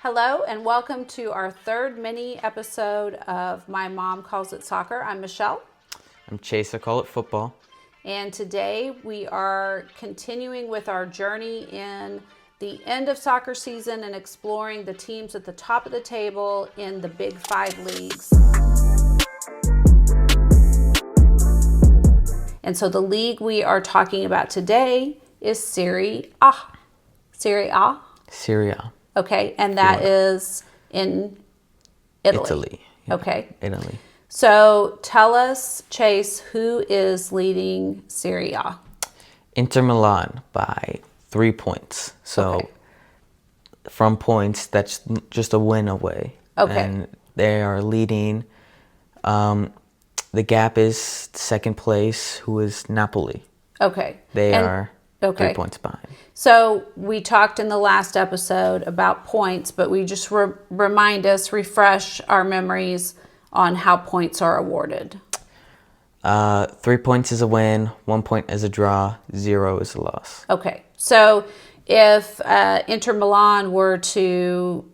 Hello and welcome to our third mini episode of My Mom Calls It Soccer. I'm Michelle. I'm Chase, I call it football. And today we are continuing with our journey in the end of soccer season and exploring the teams at the top of the table in the Big Five leagues. And so the league we are talking about today is Serie A. Serie A? Serie A. Okay, and that is in Italy. Yeah, okay. Italy. So tell us, Chase, who is leading Serie A? Inter Milan by 3 points. So from points, that's just a win away. Okay. And they are leading. The gap is second place, who is Napoli. Okay. They are 3 points behind. So we talked in the last episode about points, but we just refresh our memories on how points are awarded. 3 points is a win, 1 point is a draw, 0 is a loss. Okay. So if Inter Milan were to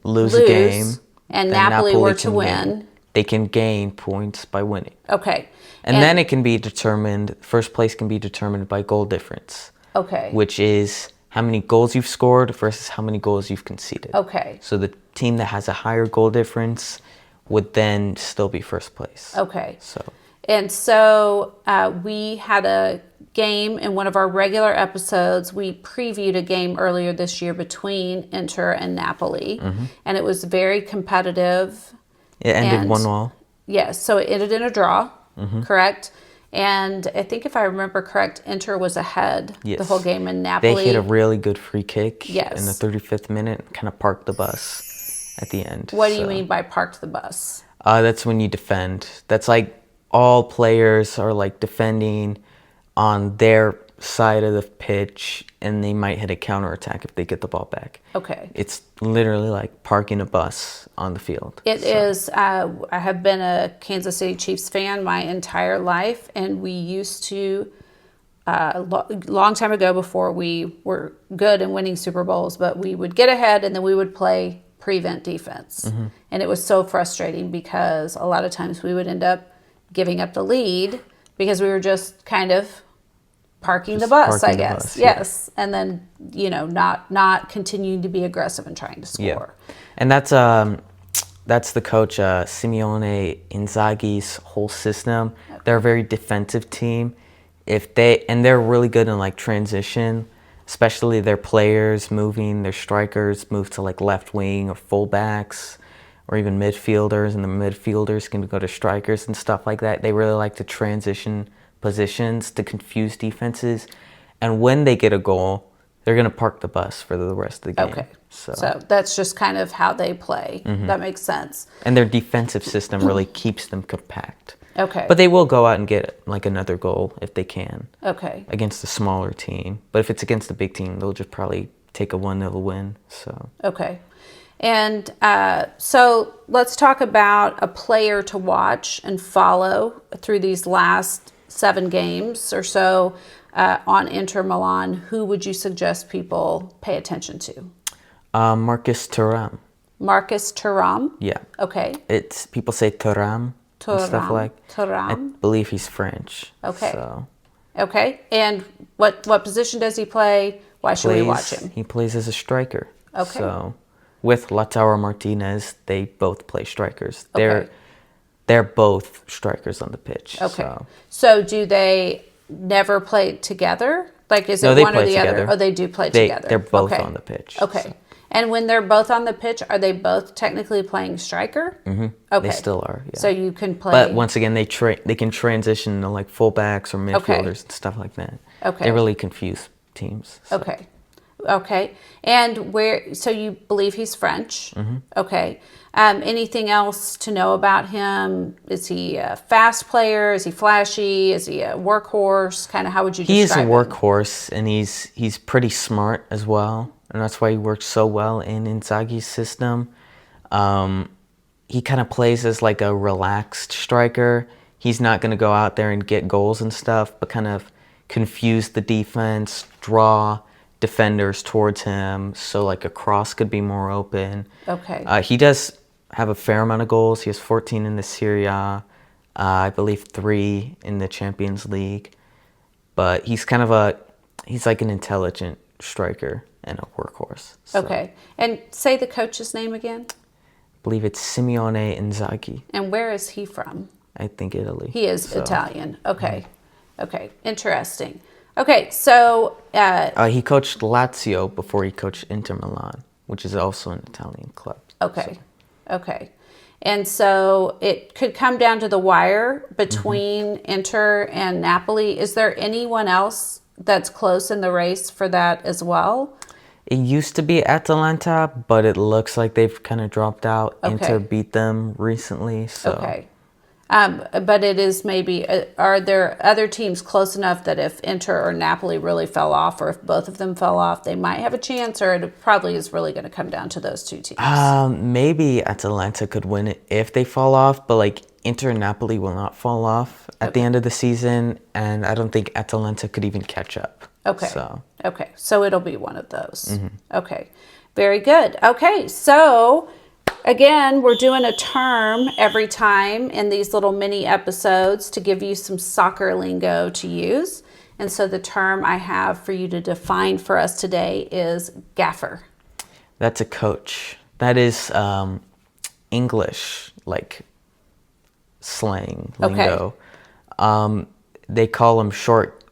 lose a game and Napoli were to win, they can gain points by winning. Okay. And then it can be determined, first place can be determined by goal difference. Okay. Which is how many goals you've scored versus how many goals you've conceded. Okay. So the team that has a higher goal difference would then still be first place. Okay. So we had a game in one of our regular episodes. We previewed a game earlier this year between Inter and Napoli, and it was very competitive. It ended 1-1. Yes, so it ended in a draw, correct? And I think if I remember correct, Inter was ahead the whole game, and Napoli... They hit a really good free kick in the 35th minute and kind of parked the bus at the end. What do you mean by parked the bus? That's when you defend. That's like all players are like defending on their side of the pitch, and they might hit a counterattack if they get the ball back. Okay. It's literally like parking a bus on the field. It is. I have been a Kansas City Chiefs fan my entire life, and we used to, a long time ago before we were good in winning Super Bowls, but we would get ahead and then we would play prevent defense. And it was so frustrating because a lot of times we would end up giving up the lead because we were just kind of parking the bus, I guess. Yes. And then, not continuing to be aggressive and trying to score. Yeah. And that's the coach, Simeone Inzaghi's whole system. Okay. They're a very defensive team. They're really good in like transition, especially their players their strikers move to like left wing or fullbacks or even midfielders, and the midfielders can go to strikers and stuff like that. They really like to transition positions to confuse defenses, and when they get a goal, they're going to park the bus for the rest of the game. Okay, so that's just kind of how they play. That makes sense. And their defensive system really keeps them compact. Okay. But they will go out and get like another goal if they can. Okay. Against a smaller team, but if it's against a big team, they'll just probably take a 1-0 win. So. Okay. And so let's talk about a player to watch and follow through these last 7 games or so on Inter Milan. Who would you suggest people pay attention to? Marcus Thuram. Marcus Thuram? Yeah. Okay. It's people say Thuram and stuff like. Thuram. I believe he's French. Okay. So. Okay. And what position does he play? Why should we watch him? He plays as a striker. Okay. So with Lautaro Martinez, they both play strikers. They're both strikers on the pitch. Okay. So do they never play together? Like, is it one or the other? Oh, they do play together. They're both on the pitch. Okay. So. And when they're both on the pitch, are they both technically playing striker? Okay. They still are, yeah. So you can play... But once again, they can transition to like fullbacks or midfielders and stuff like that. Okay. They really confuse teams. So. Okay. And so you believe he's French? Okay. Anything else to know about him? Is he a fast player? Is he flashy? Is he a workhorse? Kind of how would you describe him? He is a workhorse, and he's pretty smart as well. And that's why he works so well in Inzaghi's system. He kind of plays as like a relaxed striker. He's not going to go out there and get goals and stuff, but kind of confuse the defense, draw, defenders towards him, so like a cross could be more open. Okay. He does have a fair amount of goals. He has 14 in the Serie A, I believe 3 in the Champions League. But he's he's like an intelligent striker and a workhorse. So. Okay. And say the coach's name again. I believe it's Simeone Inzaghi. And where is he from? I think Italy. He is Italian. Okay. Okay. Interesting. Okay. So he coached Lazio before he coached Inter Milan, which is also an Italian club. Okay. So. Okay. And so it could come down to the wire between Inter and Napoli. Is there anyone else that's close in the race for that as well? It used to be Atalanta, but it looks like they've kind of dropped out. Okay. Inter beat them recently. So. Okay. But it is maybe, are there other teams close enough that if Inter or Napoli really fell off, or if both of them fell off, they might have a chance, or it probably is really going to come down to those two teams? Maybe Atalanta could win it if they fall off, but like Inter and Napoli will not fall off at the end of the season, and I don't think Atalanta could even catch up. Okay. Okay. So it'll be one of those. Okay. Very good. Okay. So again, we're doing a term every time in these little mini episodes to give you some soccer lingo to use. And so the term I have for you to define for us today is gaffer. That's a coach. That is English, like slang lingo. Okay. They call them short.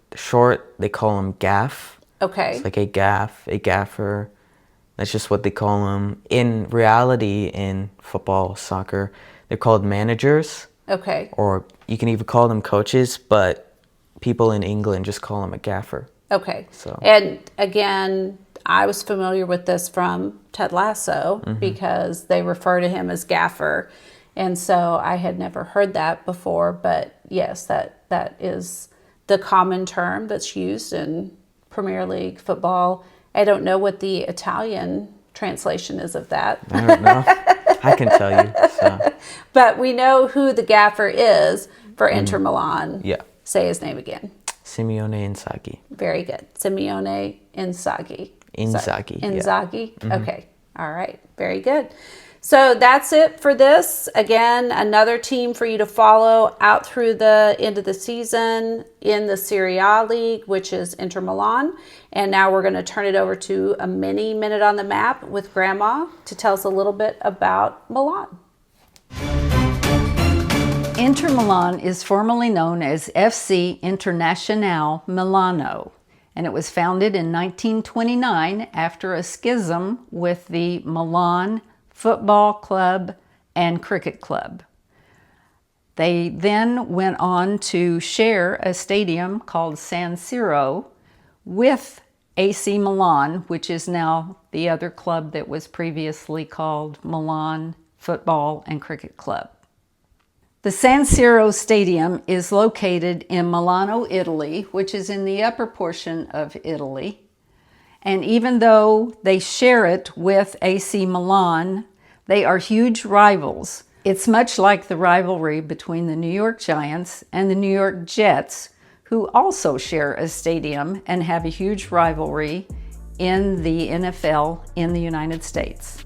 They call them gaff. Okay. It's like a gaff, a gaffer. That's just what they call them. In reality, in football, soccer, they're called managers. Okay. Or you can even call them coaches, but people in England just call them a gaffer. Okay. So. And again, I was familiar with this from Ted Lasso because they refer to him as gaffer. And so I had never heard that before, but yes, that is the common term that's used in Premier League football. I don't know what the Italian translation is of that. I don't know. I can tell you. So. But we know who the gaffer is for Inter Milan. Yeah. Say his name again. Simeone Inzaghi. Very good. Simeone Inzaghi. Inzaghi. Inzaghi. Yeah. Okay. All right. Very good. So that's it for this. Again, another team for you to follow out through the end of the season in the Serie A League, which is Inter Milan. And now we're going to turn it over to a mini minute on the map with Grandma to tell us a little bit about Milan. Inter Milan is formerly known as FC Internazionale Milano, and it was founded in 1929 after a schism with the Milan Football Club and Cricket Club. They then went on to share a stadium called San Siro with AC Milan, which is now the other club that was previously called Milan Football and Cricket Club. The San Siro Stadium is located in Milano, Italy, which is in the upper portion of Italy. And even though they share it with AC Milan, they are huge rivals. It's much like the rivalry between the New York Giants and the New York Jets, who also share a stadium and have a huge rivalry in the NFL in the United States.